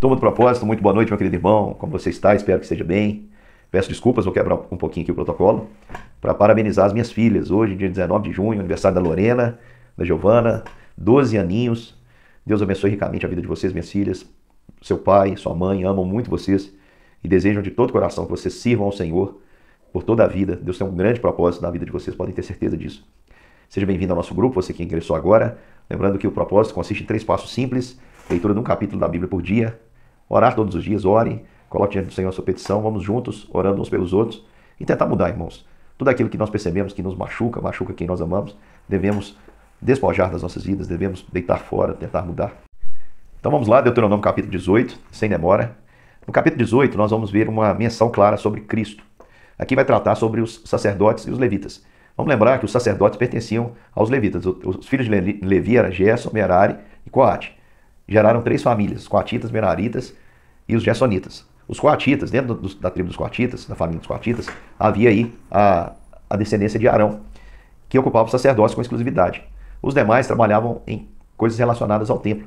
Turma do Propósito, muito boa noite, meu querido irmão. Como você está? Espero que esteja bem. Peço desculpas, vou quebrar um pouquinho aqui o protocolo para parabenizar as minhas filhas. Hoje, dia 19 de junho, aniversário da Lorena, da Giovana, 12 aninhos. Deus abençoe ricamente a vida de vocês, minhas filhas. Seu pai, sua mãe amam muito vocês e desejam de todo o coração que vocês sirvam ao Senhor por toda a vida. Deus tem um grande propósito na vida de vocês, podem ter certeza disso. Seja bem-vindo ao nosso grupo, você que ingressou agora. Lembrando que o propósito consiste em 3 passos simples: leitura de um capítulo da Bíblia por dia, orar todos os dias, ore, coloque diante do Senhor a sua petição, vamos juntos, orando uns pelos outros e tentar mudar, irmãos. Tudo aquilo que nós percebemos que nos machuca quem nós amamos, devemos despojar das nossas vidas, devemos deitar fora, tentar mudar. Então vamos lá, Deuteronômio capítulo 18, sem demora. No capítulo 18 nós vamos ver uma menção clara sobre Cristo. Aqui vai tratar sobre os sacerdotes e os levitas. Vamos lembrar que os sacerdotes pertenciam aos levitas. Os filhos de Levi eram Gerson, Merari e Coate. Geraram 3 famílias, os coatitas, meraritas e os gersonitas. Os coatitas, dentro da tribo dos coatitas, da família dos coatitas, havia aí a descendência de Arão, que ocupava o sacerdócio com exclusividade. Os demais trabalhavam em coisas relacionadas ao templo.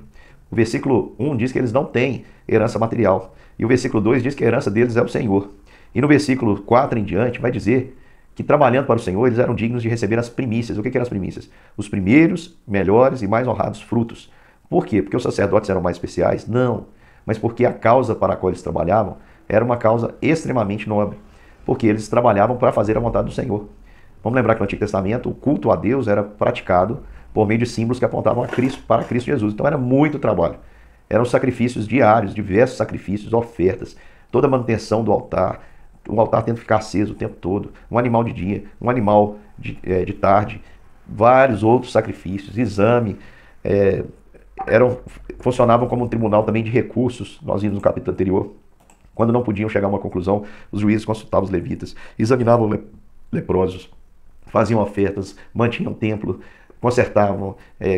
O versículo 1 diz que eles não têm herança material. E o versículo 2 diz que a herança deles é o Senhor. E no versículo 4 em diante vai dizer que trabalhando para o Senhor eles eram dignos de receber as primícias. O que eram as primícias? Os primeiros, melhores e mais honrados frutos. Por quê? Porque os sacerdotes eram mais especiais? Não. Mas porque a causa para a qual eles trabalhavam era uma causa extremamente nobre. Porque eles trabalhavam para fazer a vontade do Senhor. Vamos lembrar que no Antigo Testamento o culto a Deus era praticado por meio de símbolos que apontavam a Cristo, para Cristo Jesus. Então era muito trabalho. Eram sacrifícios diários, diversos sacrifícios, ofertas, toda a manutenção do altar, o altar tendo que ficar aceso o tempo todo, um animal de dia, um animal de tarde, vários outros sacrifícios, exame, funcionavam como um tribunal também de recursos. Nós vimos no capítulo anterior. Quando não podiam chegar a uma conclusão, os juízes consultavam os levitas, examinavam leprosos, faziam ofertas, mantinham o templo, consertavam,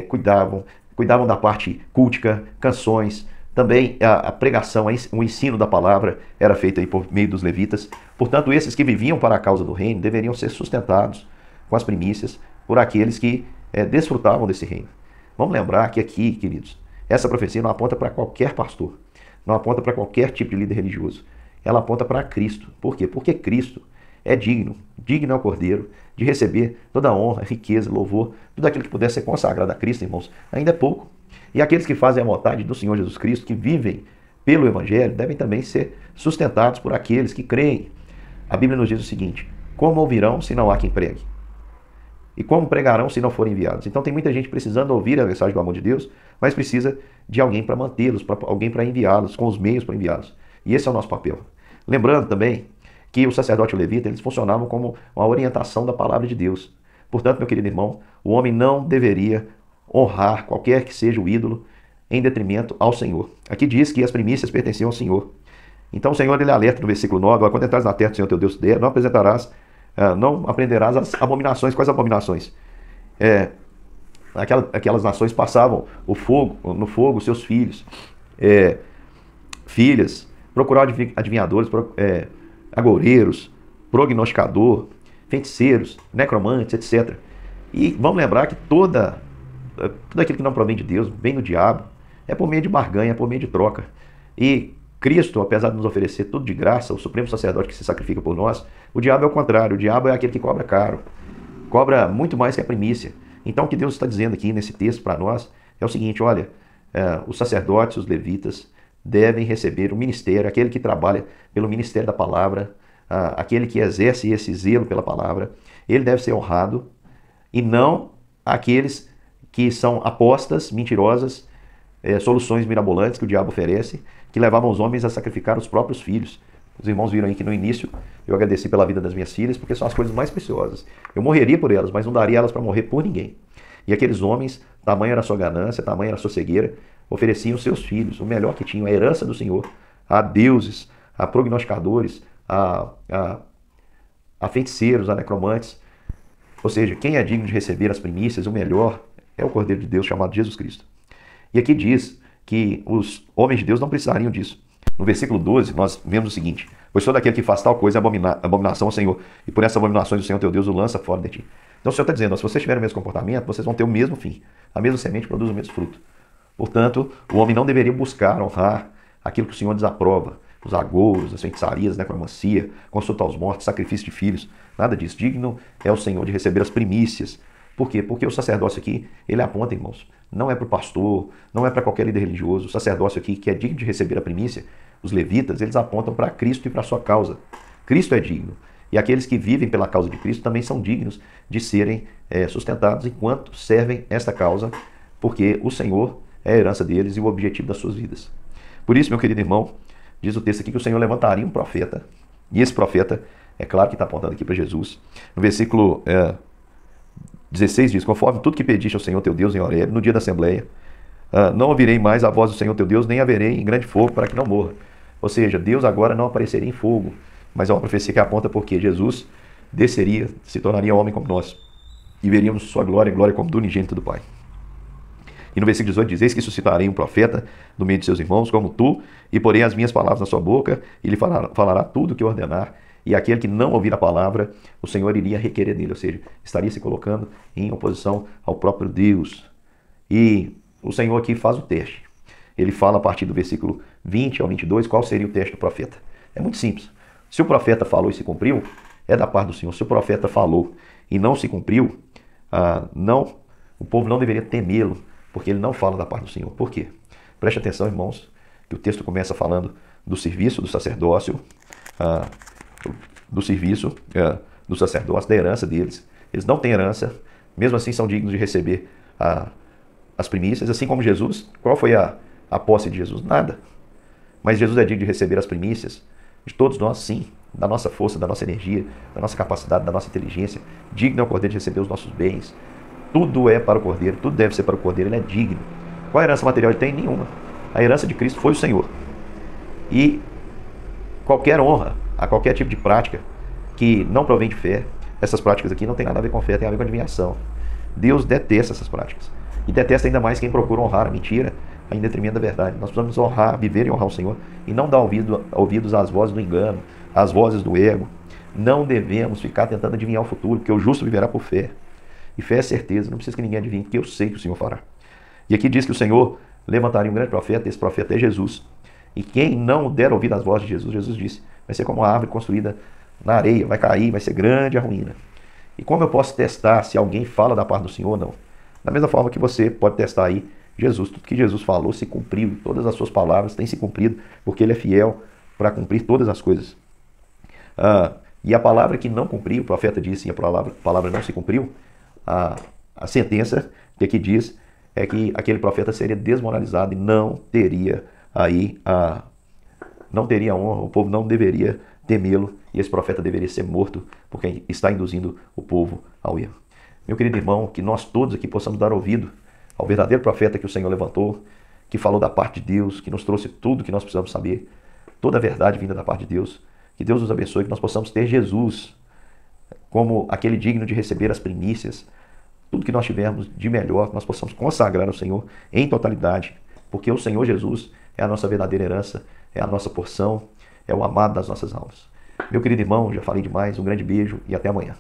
cuidavam da parte cultica, canções. Também a pregação, o ensino da palavra era feito aí por meio dos levitas. Portanto, esses que viviam para a causa do reino deveriam ser sustentados com as primícias por aqueles que desfrutavam desse reino. Vamos lembrar que aqui, queridos, essa profecia não aponta para qualquer pastor, não aponta para qualquer tipo de líder religioso. Ela aponta para Cristo. Por quê? Porque Cristo é digno é o Cordeiro, de receber toda a honra, riqueza, louvor, tudo aquilo que puder ser consagrado a Cristo, irmãos, ainda é pouco. E aqueles que fazem a vontade do Senhor Jesus Cristo, que vivem pelo Evangelho, devem também ser sustentados por aqueles que creem. A Bíblia nos diz o seguinte: como ouvirão se não há quem pregue? E como pregarão se não forem enviados? Então tem muita gente precisando ouvir a mensagem do amor de Deus, mas precisa de alguém para mantê-los, alguém para enviá-los, com os meios para enviá-los. E esse é o nosso papel. Lembrando também que o sacerdote e o levita, eles funcionavam como uma orientação da palavra de Deus. Portanto, meu querido irmão, o homem não deveria honrar qualquer que seja o ídolo em detrimento ao Senhor. Aqui diz que as primícias pertenciam ao Senhor. Então o Senhor, ele alerta no versículo 9, quando entrares na terra do Senhor teu Deus te der, não aprenderás as abominações. Quais abominações? Aquelas nações passavam no fogo seus filhos, filhas, procuravam adivinhadores, agoureiros, prognosticador, feiticeiros, necromantes, etc. E vamos lembrar que tudo aquilo que não provém de Deus, vem do diabo, é por meio de barganha, é por meio de troca. E Cristo, apesar de nos oferecer tudo de graça, o supremo sacerdote que se sacrifica por nós, o diabo é o contrário. O diabo é aquele que cobra caro, cobra muito mais que a primícia. Então o que Deus está dizendo aqui nesse texto para nós é o seguinte: olha, os sacerdotes, os levitas, devem receber o ministério, aquele que trabalha pelo ministério da palavra, aquele que exerce esse zelo pela palavra, ele deve ser honrado, e não aqueles que são apostas mentirosas, soluções mirabolantes que o diabo oferece, que levavam os homens a sacrificar os próprios filhos. Os irmãos viram aí que no início eu agradeci pela vida das minhas filhas, porque são as coisas mais preciosas. Eu morreria por elas, mas não daria elas para morrer por ninguém. E aqueles homens, tamanha era a sua ganância, tamanha era a sua cegueira, ofereciam seus filhos, o melhor que tinham, a herança do Senhor, a deuses, a prognosticadores, a feiticeiros, a necromantes. Ou seja, quem é digno de receber as primícias, o melhor, é o Cordeiro de Deus chamado Jesus Cristo. E aqui diz que os homens de Deus não precisariam disso. No versículo 12, nós vemos o seguinte: pois todo aquele que faz tal coisa é abominação ao Senhor, e por essas abominações o Senhor teu Deus o lança fora de ti. Então o Senhor está dizendo: se vocês tiverem o mesmo comportamento, vocês vão ter o mesmo fim. A mesma semente produz o mesmo fruto. Portanto, o homem não deveria buscar honrar aquilo que o Senhor desaprova, os agouros, as feitiçarias, necromancia, consulta aos mortos, sacrifício de filhos, nada disso. Digno é o Senhor de receber as primícias. Por quê? Porque o sacerdócio aqui, ele aponta, irmãos, não é para o pastor, não é para qualquer líder religioso. O sacerdócio aqui, que é digno de receber a primícia, os levitas, eles apontam para Cristo e para a sua causa. Cristo é digno. E aqueles que vivem pela causa de Cristo também são dignos de serem sustentados enquanto servem esta causa, porque o Senhor é a herança deles e o objetivo das suas vidas. Por isso, meu querido irmão, diz o texto aqui que o Senhor levantaria um profeta, e esse profeta, é claro que está apontando aqui para Jesus. No versículo 16 diz: conforme tudo que pediste ao Senhor teu Deus em Horebe, no dia da Assembleia, não ouvirei mais a voz do Senhor teu Deus, nem haverei em grande fogo para que não morra. Ou seja, Deus agora não apareceria em fogo, mas é uma profecia que aponta porque Jesus desceria, se tornaria homem como nós, e veríamos sua glória, glória como do unigênito do Pai. E no versículo 18 diz: eis que suscitarei um profeta no meio de seus irmãos, como tu, e porei as minhas palavras na sua boca, e ele falará tudo o que eu ordenar, e aquele que não ouvir a palavra, o Senhor iria requerer dele, ou seja, estaria se colocando em oposição ao próprio Deus. E o Senhor aqui faz o teste. Ele fala a partir do versículo 20 ao 22 qual seria o teste do profeta. É muito simples. Se o profeta falou e se cumpriu, é da parte do Senhor. Se o profeta falou e não se cumpriu, o povo não deveria temê-lo, porque ele não fala da parte do Senhor. Por quê? Preste atenção, irmãos, que o texto começa falando do serviço do sacerdócio, do sacerdócio, da herança deles. Eles não têm herança, mesmo assim são dignos de receber as primícias, assim como Jesus. Qual foi a posse de Jesus? Nada. Mas Jesus é digno de receber as primícias de todos nós, sim, da nossa força, da nossa energia, da nossa capacidade, da nossa inteligência. Digno é o Cordeiro de receber os nossos bens. Tudo é para o Cordeiro, tudo deve ser para o Cordeiro, ele é digno. Qual herança material ele tem? Nenhuma. A herança de Cristo foi o Senhor. E qualquer honra, a qualquer tipo de prática que não provém de fé, essas práticas aqui não tem nada a ver com fé, tem a ver com adivinhação. Deus detesta essas práticas. E detesta ainda mais quem procura honrar a mentira em detrimento da verdade. Nós precisamos honrar, viver e honrar o Senhor e não dar ouvidos às vozes do engano, às vozes do ego. Não devemos ficar tentando adivinhar o futuro, porque o justo viverá por fé. E fé é certeza, não precisa que ninguém adivinhe, porque eu sei que o Senhor fará. E aqui diz que o Senhor levantaria um grande profeta, esse profeta é Jesus. E quem não der ouvido às vozes de Jesus, Jesus disse, vai ser como uma árvore construída na areia, vai cair, vai ser grande a ruína. E como eu posso testar se alguém fala da parte do Senhor ou não? Da mesma forma que você pode testar aí Jesus, tudo que Jesus falou se cumpriu, todas as suas palavras têm se cumprido, porque ele é fiel para cumprir todas as coisas. E a palavra que não cumpriu, o profeta disse, e a palavra não se cumpriu, a sentença que aqui diz é que aquele profeta seria desmoralizado e não teria honra, o povo não deveria temê-lo e esse profeta deveria ser morto porque está induzindo o povo ao erro. Meu querido irmão, que nós todos aqui possamos dar ouvido ao verdadeiro profeta que o Senhor levantou, que falou da parte de Deus, que nos trouxe tudo que nós precisamos saber, toda a verdade vinda da parte de Deus. Que Deus nos abençoe, que nós possamos ter Jesus como aquele digno de receber as primícias, tudo que nós tivermos de melhor, que nós possamos consagrar ao Senhor em totalidade, porque o Senhor Jesus é a nossa verdadeira herança, é a nossa porção, é o amado das nossas almas. Meu querido irmão, já falei demais, um grande beijo e até amanhã.